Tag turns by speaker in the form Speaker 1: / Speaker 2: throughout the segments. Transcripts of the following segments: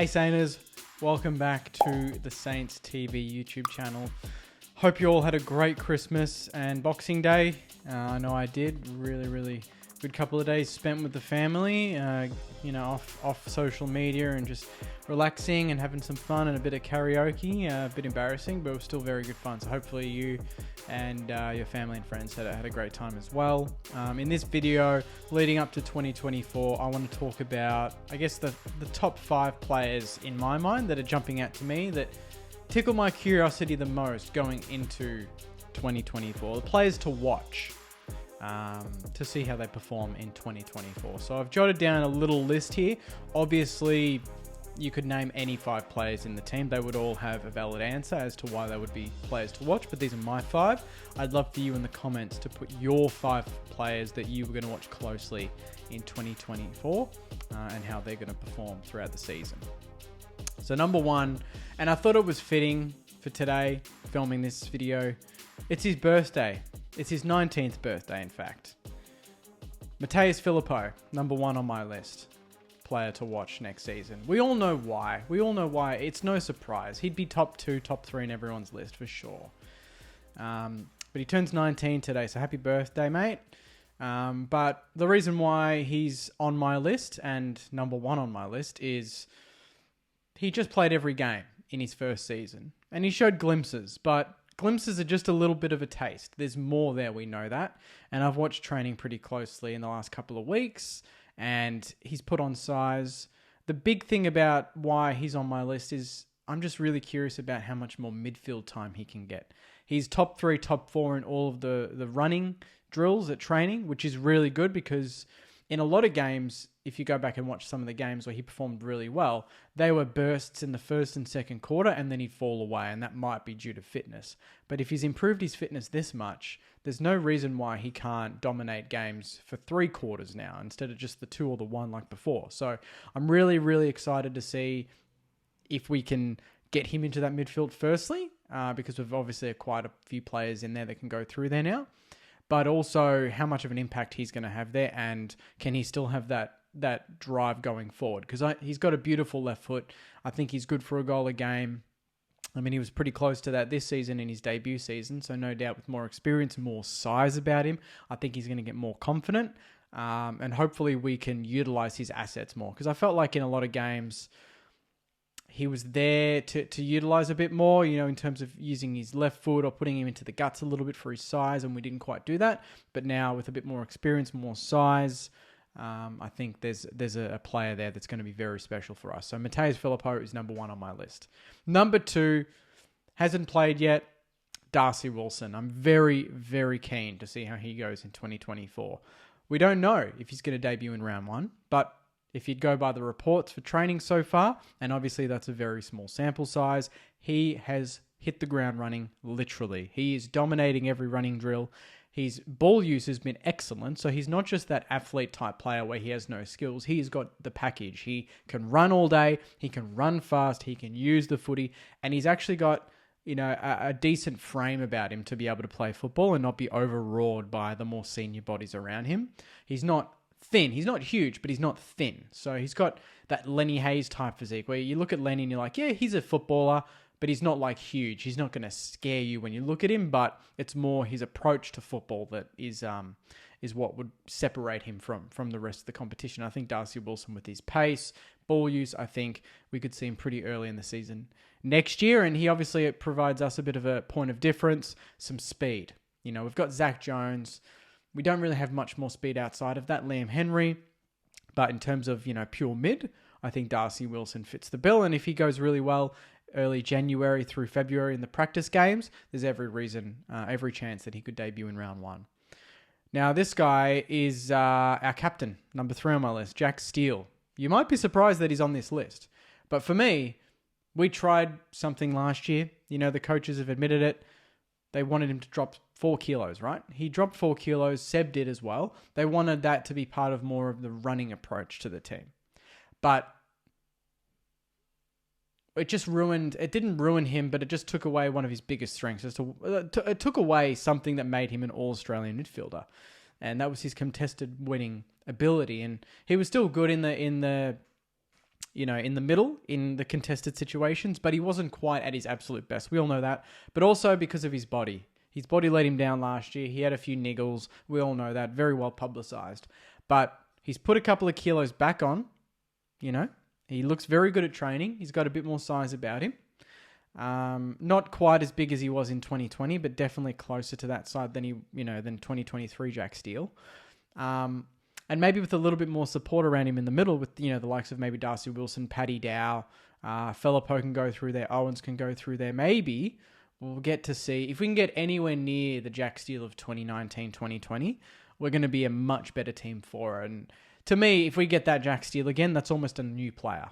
Speaker 1: Hey Sainers, welcome back to the Saints TV YouTube channel. Hope you all had a great Christmas and Boxing Day. I know I did. Really good couple of days spent with the family, off social media and just relaxing and having some fun and a bit of karaoke. A bit embarrassing, but it was still very good fun. So hopefully you and your family and friends had a great time as well. In this video, leading up to 2024, I want to talk about, I guess, the top 5 players in my mind that are jumping out to me that tickle my curiosity the most going into 2024. The players to watch. To see how they perform in 2024. So I've jotted down a little list here. Obviously, you could name any 5 players in the team. They would all have a valid answer as to why they would be players to watch, but these are my 5. I'd love for you in the comments to put your 5 players that you were going to watch closely in 2024 and how they're going to perform throughout the season. So number 1, and I thought it was fitting for today, filming this video, it's his birthday. It's his 19th birthday, in fact. Mattaes Phillipou, number 1 on my list. Player to watch next season. We all know why. It's no surprise. He'd be top 2, top 3 in everyone's list for sure. But he turns 19 today, so happy birthday, mate. But the reason why he's on my list and number 1 on my list is he just played every game in his first season. And he showed glimpses, but glimpses are just a little bit of a taste. There's more there, we know that. And I've watched training pretty closely in the last couple of weeks, and he's put on size. The big thing about why he's on my list is I'm just really curious about how much more midfield time he can get. He's top 3, top 4 in all of the running drills at training, which is really good because in a lot of games, if you go back and watch some of the games where he performed really well, they were bursts in the first and second quarter and then he'd fall away, and that might be due to fitness. But if he's improved his fitness this much, there's no reason why he can't dominate games for 3 quarters now instead of just the 2 or the 1 like before. So I'm really excited to see if we can get him into that midfield firstly, because we've obviously acquired a few players in there that can go through there now. But also how much of an impact he's going to have there, and can he still have that drive going forward? Because he's got a beautiful left foot. I think he's good for a goal a game. I mean, he was pretty close to that this season in his debut season, so no doubt with more experience, more size about him, I think he's going to get more confident, and hopefully we can utilize his assets more. Because I felt like in a lot of games, he was there to utilize a bit more, in terms of using his left foot or putting him into the guts a little bit for his size, and we didn't quite do that. But now with a bit more experience, more size, I think there's a player there that's going to be very special for us. So Mattaes Phillipou is number 1 on my list. Number 2, hasn't played yet, Darcy Wilson. I'm very keen to see how he goes in 2024. We don't know if he's going to debut in round 1, but if you'd go by the reports for training so far, and obviously that's a very small sample size, he has hit the ground running, literally. He is dominating every running drill. His ball use has been excellent, so he's not just that athlete-type player where he has no skills. He's got the package. He can run all day, he can run fast, he can use the footy, and he's actually got a decent frame about him to be able to play football and not be overawed by the more senior bodies around him. He's not thin. He's not huge, but he's not thin. So he's got that Lenny Hayes type physique where you look at Lenny and you're like, yeah, he's a footballer, but he's not like huge. He's not going to scare you when you look at him, but it's more his approach to football that is what would separate him from the rest of the competition. I think Darcy Wilson, with his pace, ball use, I think we could see him pretty early in the season next year, and he obviously provides us a bit of a point of difference, some speed. We've got Zach Jones. We don't really have much more speed outside of that, Liam Henry. But in terms of, pure mid, I think Darcy Wilson fits the bill. And if he goes really well early January through February in the practice games, there's every chance that he could debut in round 1. Now, this guy is our captain, number 3 on my list, Jack Steele. You might be surprised that he's on this list. But for me, we tried something last year. The coaches have admitted it. They wanted him to drop 4 kilos, right? He dropped 4 kilos. Seb did as well. They wanted that to be part of more of the running approach to the team. But it didn't ruin him, but it just took away one of his biggest strengths. It took away something that made him an all-Australian midfielder. And that was his contested winning ability. And he was still good in the in the middle in the contested situations, but he wasn't quite at his absolute best. We all know that. But also because of his body. His body let him down last year. He had a few niggles. We all know that. Very well publicized. But he's put a couple of kilos back on. He looks very good at training. He's got a bit more size about him. Not quite as big as he was in 2020, but definitely closer to that side than than 2023 Jack Steele. And maybe with a little bit more support around him in the middle with, the likes of maybe Darcy Wilson, Paddy Dow, Phillippo can go through there, Owens can go through there. Maybe we'll get to see, if we can get anywhere near the Jack Steele of 2019, 2020, we're going to be a much better team for it. And to me, if we get that Jack Steele again, that's almost a new player.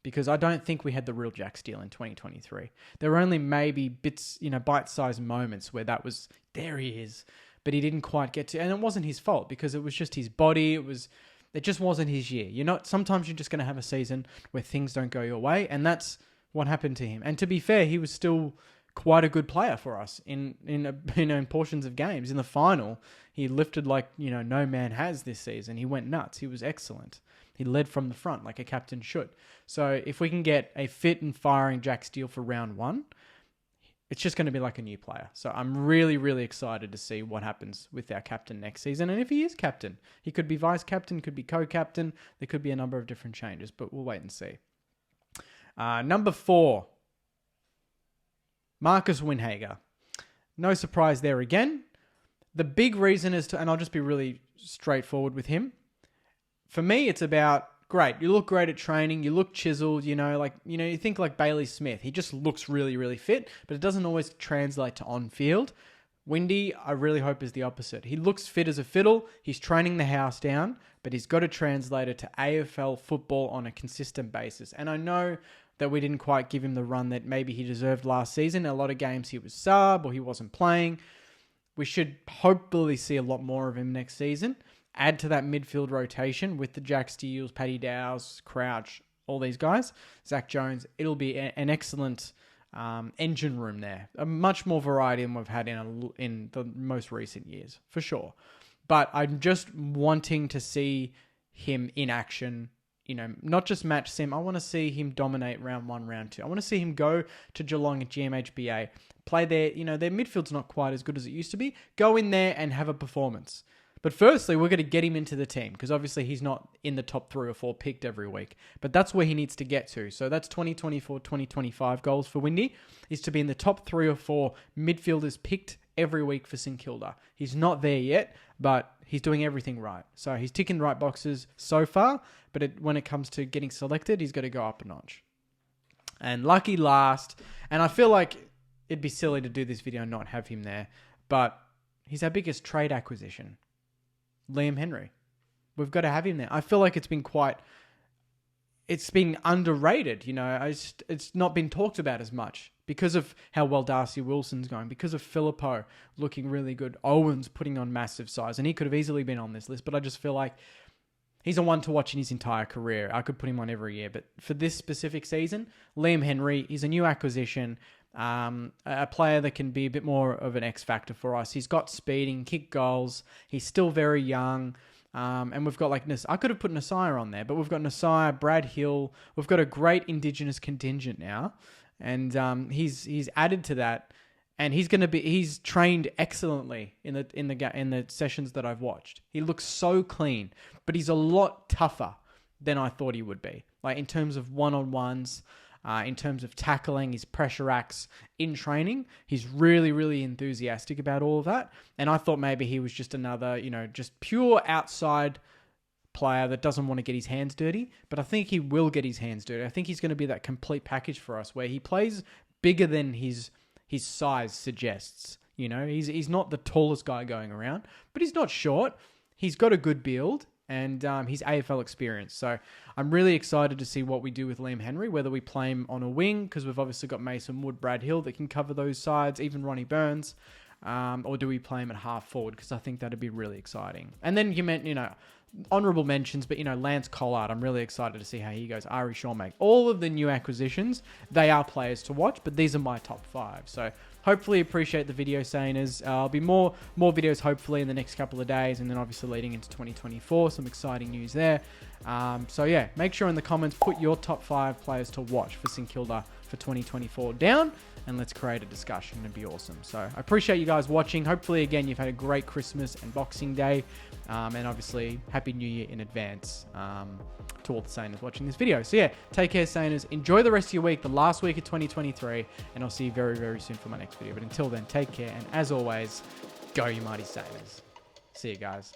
Speaker 1: Because I don't think we had the real Jack Steele in 2023. There were only maybe bits, bite-sized moments where that was, there he is. But he didn't quite get to, and it wasn't his fault because it was just his body. It just wasn't his year. Sometimes you're just going to have a season where things don't go your way, and that's what happened to him. And to be fair, he was still quite a good player for us in portions of games. In the final, he lifted like, no man has this season. He went nuts. He was excellent. He led from the front like a captain should. So if we can get a fit and firing Jack Steele for round one, it's just going to be like a new player. So I'm really, really excited to see what happens with our captain next season. And if he is captain, he could be vice captain, could be co-captain. There could be a number of different changes, but we'll wait and see. Number 4, Marcus Winhager. No surprise there again. The big reason is and I'll just be really straightforward with him. For me, it's about, great, you look great at training, you look chiseled, you think like Bailey Smith. He just looks really, really fit, but it doesn't always translate to on-field. Windy, I really hope, is the opposite. He looks fit as a fiddle, he's training the house down, but he's got to translate it to AFL football on a consistent basis. And I know that we didn't quite give him the run that maybe he deserved last season. A lot of games he was sub or he wasn't playing. We should hopefully see a lot more of him next season. Add to that midfield rotation with the Jack Steeles, Paddy Dows, Crouch, all these guys, Zach Jones. It'll be an excellent engine room there. A much more variety than we've had in the most recent years, for sure. But I'm just wanting to see him in action, not just match sim. I want to see him dominate round 1, round 2. I want to see him go to Geelong at GMHBA, play there. Their midfield's not quite as good as it used to be. Go in there and have a performance. But firstly, we're going to get him into the team because obviously he's not in the top 3 or 4 picked every week. But that's where he needs to get to. So that's 2024, 2025 goals for Windy, is to be in the top 3 or 4 midfielders picked every week for St Kilda. He's not there yet, but he's doing everything right. So he's ticking the right boxes so far, but when it comes to getting selected, he's got to go up a notch. And lucky last, and I feel like it'd be silly to do this video and not have him there, but he's our biggest trade acquisition. Liam Henry. We've got to have him there. I feel like it's been underrated, it's not been talked about as much because of how well Darcy Wilson's going, because of Phillippo looking really good, Owens putting on massive size, and he could have easily been on this list, but I just feel like he's a one to watch in his entire career. I could put him on every year, but for this specific season, Liam Henry, he's a new acquisition, a player that can be a bit more of an X factor for us. He's got speed, he can kick goals. He's still very young. And we've got I could have put Nasiah on there, but we've got Nasiah, Brad Hill. We've got a great Indigenous contingent now. And he's added to that. And he's trained excellently in the sessions that I've watched. He looks so clean, but he's a lot tougher than I thought he would be. Like in terms of one-on-ones, in terms of tackling, his pressure acts in training, he's really, really enthusiastic about all of that. And I thought maybe he was just another, just pure outside player that doesn't want to get his hands dirty. But I think he will get his hands dirty. I think he's going to be that complete package for us where he plays bigger than his size suggests. He's not the tallest guy going around, but he's not short. He's got a good build. And his AFL experience. So I'm really excited to see what we do with Liam Henry, whether we play him on a wing, because we've obviously got Mason Wood, Brad Hill that can cover those sides, even Ronnie Burns, or do we play him at half forward, because I think that'd be really exciting. And then you meant, honourable mentions, but, Lance Collard, I'm really excited to see how he goes. Ari Shawmake, all of the new acquisitions, they are players to watch, but these are my top 5. So hopefully appreciate the video, Sainers. There'll be more videos hopefully in the next couple of days, and then obviously leading into 2024. Some exciting news there. So yeah, make sure in the comments, put your top 5 players to watch for St Kilda for 2024 down, and let's create a discussion. It'd be awesome. So I appreciate you guys watching. Hopefully, again, you've had a great Christmas and Boxing Day, and obviously Happy New Year in advance to all the Sainers watching this video. So yeah, take care, Sainers. Enjoy the rest of your week, the last week of 2023, and I'll see you very, very soon for my next video. But until then, take care, and as always, go you mighty Sainers. See you guys.